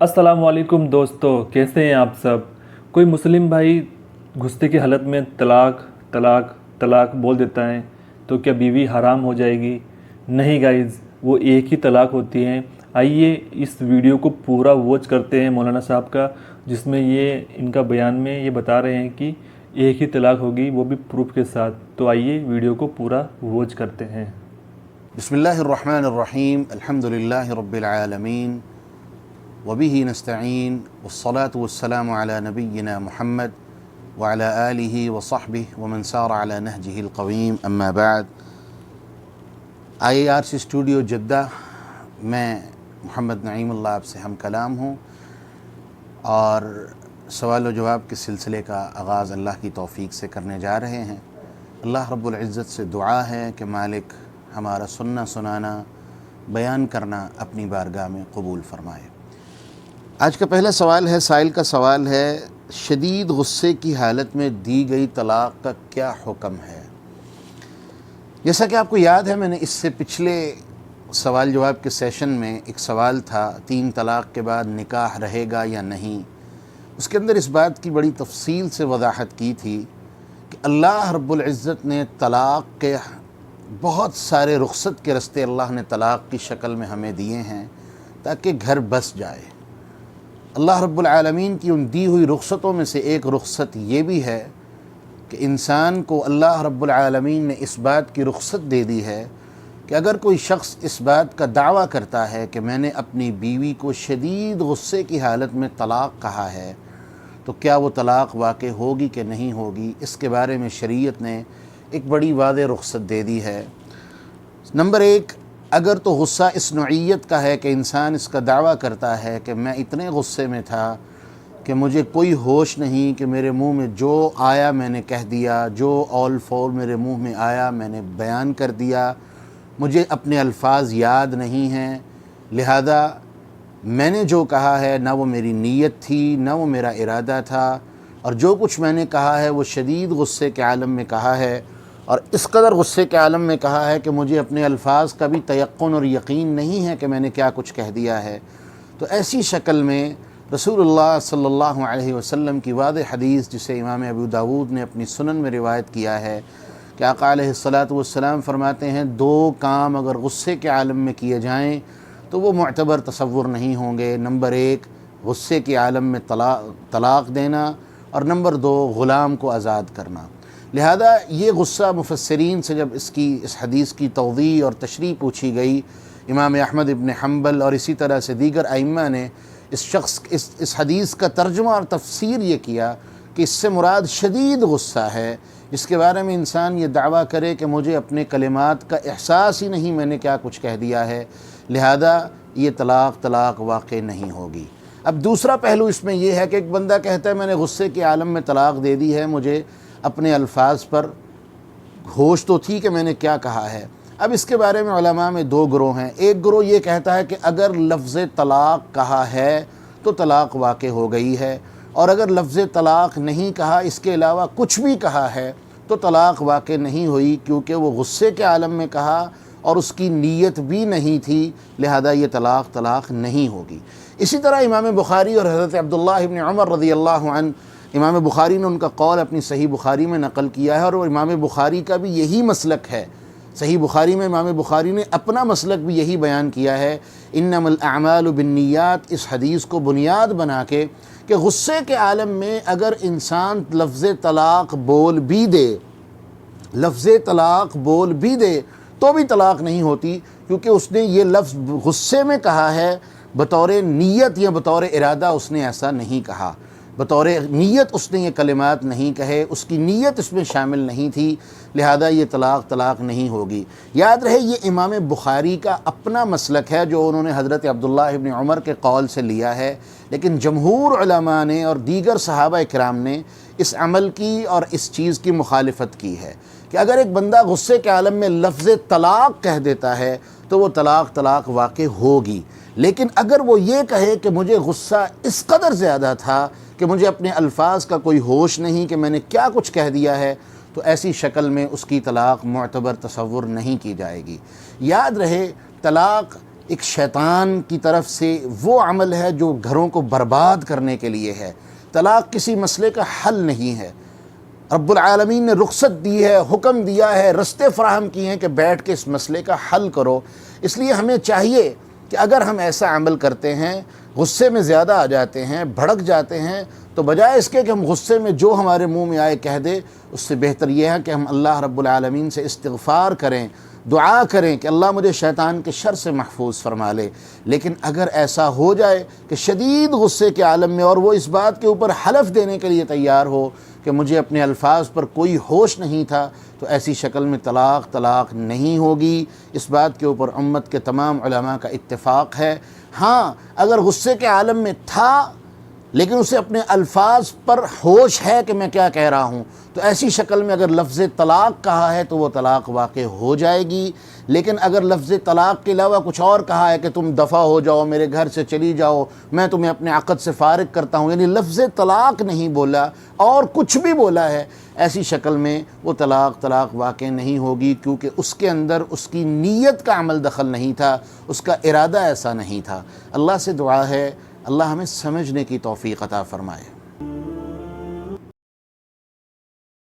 अस्सलामुअलैकुम दोस्तों, कैसे हैं आप सब। कोई मुस्लिम भाई गुस्से की हालत में तलाक तलाक तलाक बोल देता है तो क्या बीवी हराम हो जाएगी? नहीं गाइज़, वो एक ही तलाक होती है। आइए इस वीडियो को पूरा वॉच करते हैं मौलाना साहब का, जिसमें ये इनका बयान में ये बता रहे हैं कि एक ही तलाक होगी, वो भी प्रूफ के साथ। तो आइए वीडियो को पूरा वॉच करते हैं। बिस्मिल्लाहिर्रहमानिर्रहीम अल्हम्दुलिल्लाहि रब्बिल आलमीन वबिही नस्तईन वस्सलातु वस्सलामु अला नबिय्यिना मुहम्मद व अला आलिहि व सहबिहि व मन सारा अला नहजिहिल क़वीम अम्मा बाद। IARC स्टूडियो जद्दा, मैं मोहम्मद नईमुल्लाह आपसे हम कलाम हूँ और सवाल व जवाब के सिलसिले का आगाज़ अल्लाह की तौफ़ीक से करने जा रहे हैं। अल्लाह रब्बुल इज़्ज़त से दुआ है कि मालिक हमारा सुनना सुनाना बयान करना अपनी बारगाह में कबूल फ़रमाए। आज का पहला सवाल है, साइल का सवाल है, शदीद गुस्से की हालत में दी गई तलाक़ का क्या हुक्म है। जैसा कि आपको याद है, मैंने इससे पिछले सवाल जवाब के सेशन में एक सवाल था, 3 तलाक़ के बाद निकाह रहेगा या नहीं। उसके अंदर इस बात की बड़ी तफसील से वजाहत की थी कि अल्लाह रब्बुल इज़्ज़त ने तलाक़ के बहुत सारे रुख़सत के रस्ते अल्लाह ने तलाक़ की शक्ल में हमें दिए हैं ताकि घर बस जाए। अल्लाह रब्बुल आलमीन की उन दी हुई रुख़सतों में से एक रुख़सत ये भी है कि इंसान को अल्लाह रब्बुल आलमीन ने इस बात की रुख़सत दे दी है कि अगर कोई शख्स इस बात का दावा करता है कि मैंने अपनी बीवी को शदीद गुस्से की हालत में तलाक़ कहा है, तो क्या वो तलाक़ वाक़ई होगी कि नहीं होगी, इसके बारे में शरीयत ने एक बड़ी वाज़ेह रुख़सत दे दी है। नंबर 1, अगर तो गुस्सा इस नौइयत का है कि इंसान इसका दावा करता है कि मैं इतने गुस्से में था कि मुझे कोई होश नहीं, कि मेरे मुंह में जो आया मैंने कह दिया, जो ऑल फॉल मेरे मुंह में आया मैंने बयान कर दिया, मुझे अपने अल्फाज याद नहीं हैं, लिहाजा मैंने जो कहा है ना वो मेरी नीयत थी ना वो मेरा इरादा था, और जो कुछ मैंने कहा है वो शदीद गुस्से के आलम में कहा है, और इस कदर गुस्से के आलम में कहा है कि मुझे अपने अल्फाज का भी तयक्कुन और यकीन नहीं है कि मैंने क्या कुछ कह दिया है। तो ऐसी शक्ल में रसूलुल्लाह सल्लल्लाहु अलैहि वसल्लम की वाज़ेह हदीस, जिसे इमाम अबू दाऊद ने अपनी सुनन में रिवायत किया है, कि आक़ा अलैहिस्सलातु वस्सलाम फरमाते हैं, 2 काम अगर गुस्से के आलम में किए जाएँ तो वो मुअतबर तसव्वुर नहीं होंगे। नंबर 1, गुस्से के आलम में तलाक़ देना, और नंबर 2, ग़ुलाम को आज़ाद करना। लिहाजा ये गुस्सा मुफस्सिरीन से जब इस हदीस की तौज़ीह और तशरीह पूछी गई, इमाम अहमद इब्न हम्बल और इसी तरह से दीगर अइम्मा ने इस हदीस का तर्जुमा और तफसीर ये किया कि इससे मुराद शदीद गुस्सा है, जिसके बारे में इंसान ये दावा करे कि मुझे अपने कलिमात का एहसास ही नहीं, मैंने क्या कुछ कह दिया है, लिहाजा ये तलाक़ वाक़ई नहीं होगी। अब दूसरा पहलू इसमें यह है कि एक बंदा कहता है मैंने गुस्से के आलम में तलाक़ दे दी है, मुझे अपने अल्फाज पर होश तो थी कि मैंने क्या कहा है। अब इसके बारे में उलमा में 2 गिरोह हैं। एक गिरोह ये कहता है कि अगर लफ्ज़ तलाक़ कहा है तो तलाक़ वाक़ई हो गई है, और अगर लफ्ज़ तलाक़ नहीं कहा, इसके अलावा कुछ भी कहा है, तो तलाक़ वाक़ई नहीं हुई, क्योंकि वो गुस्से के आलम में कहा और उसकी नीयत भी नहीं थी, लिहाजा ये तलाक़ नहीं होगी। इसी तरह इमाम बुखारी और हज़रत अब्दुल्लाह इब्न उमर रज़ियल्लाहु अन्हु, इमाम बुखारी ने उनका कौल अपनी सही बुखारी में नक़ल किया है, और वो इमाम बुखारी का भी यही मसलक है। सही बुखारी में इमाम बुखारी ने अपना मसलक भी यही बयान किया है, इन्नमल अअमालु बिन्नियात, इस हदीस को बुनियाद बना के कि गुस्से के आलम में अगर इंसान लफ्ज़ तलाक़ बोल भी दे तो भी तलाक़ नहीं होती, क्योंकि उसने ये लफ्ज़ गुस्से में कहा है, बतौर नीयत या बतौर इरादा उसने ऐसा नहीं कहा, बतौर नीयत उसने ये कलिमात नहीं कहे, उसकी नीयत इसमें शामिल नहीं थी, लिहाजा ये तलाक़ नहीं होगी। याद रहे ये इमाम बुखारी का अपना मसलक है जो उन्होंने हज़रत अब्दुल्लाह इब्न उमर के कौल से लिया है, लेकिन जमहूर उलमा ने और दीगर सहाबा इकराम ने इस अमल की और इस चीज़ की मुखालिफत की है कि अगर एक बंदा गुस्से के आलम में लफ्ज़ तलाक़ कह देता है तो वो तलाक़ वाक़ई होगी। लेकिन अगर वो ये कहे कि मुझे गुस्सा इस कदर ज़्यादा था कि मुझे अपने अल्फाज का कोई होश नहीं कि मैंने क्या कुछ कह दिया है, तो ऐसी शक्ल में उसकी तलाक़ मुअतबर तसव्वुर नहीं की जाएगी। याद रहे, तलाक़ ایک شیطان کی طرف سے وہ عمل ہے جو گھروں کو برباد کرنے کے لیے ہے۔ طلاق کسی مسئلے کا حل نہیں ہے۔ رب العالمین نے رخصت دی ہے، حکم دیا ہے، رستے فراہم کیے ہیں کہ بیٹھ کے اس مسئلے کا حل کرو۔ اس لیے ہمیں چاہیے کہ اگر ہم ایسا عمل کرتے ہیں، غصے میں زیادہ آ جاتے ہیں، بھڑک جاتے ہیں، تو بجائے اس کے کہ ہم غصے میں جو ہمارے منہ میں آئے کہہ دے، اس سے بہتر یہ ہے کہ ہم اللہ رب العالمین سے استغفار کریں، دعا کریں کہ اللہ مجھے شیطان کے شر سے محفوظ فرما لے۔ لیکن اگر ایسا ہو جائے کہ شدید غصے کے عالم میں اور وہ اس بات کے اوپر حلف دینے کے لیے تیار ہو کہ مجھے اپنے الفاظ پر کوئی ہوش نہیں تھا، تو ایسی شکل میں طلاق نہیں ہوگی۔ اس بات کے اوپر امت کے تمام علماء کا اتفاق ہے۔ ہاں، اگر غصے کے عالم میں تھا لیکن اسے اپنے الفاظ پر ہوش ہے کہ میں کیا کہہ رہا ہوں، تو ایسی شکل میں اگر لفظ طلاق کہا ہے تو وہ طلاق واقع ہو جائے گی۔ لیکن اگر لفظ طلاق کے علاوہ کچھ اور کہا ہے کہ تم دفع ہو جاؤ، میرے گھر سے چلی جاؤ، میں تمہیں اپنے عقد سے فارغ کرتا ہوں، یعنی لفظ طلاق نہیں بولا اور کچھ بھی بولا ہے، ایسی شکل میں وہ طلاق واقع نہیں ہوگی، کیونکہ اس کے اندر اس کی نیت کا عمل دخل نہیں تھا، اس کا ارادہ ایسا نہیں تھا۔ اللہ سے دعا ہے اللہ ہمیں سمجھنے کی توفیق عطا فرمائے۔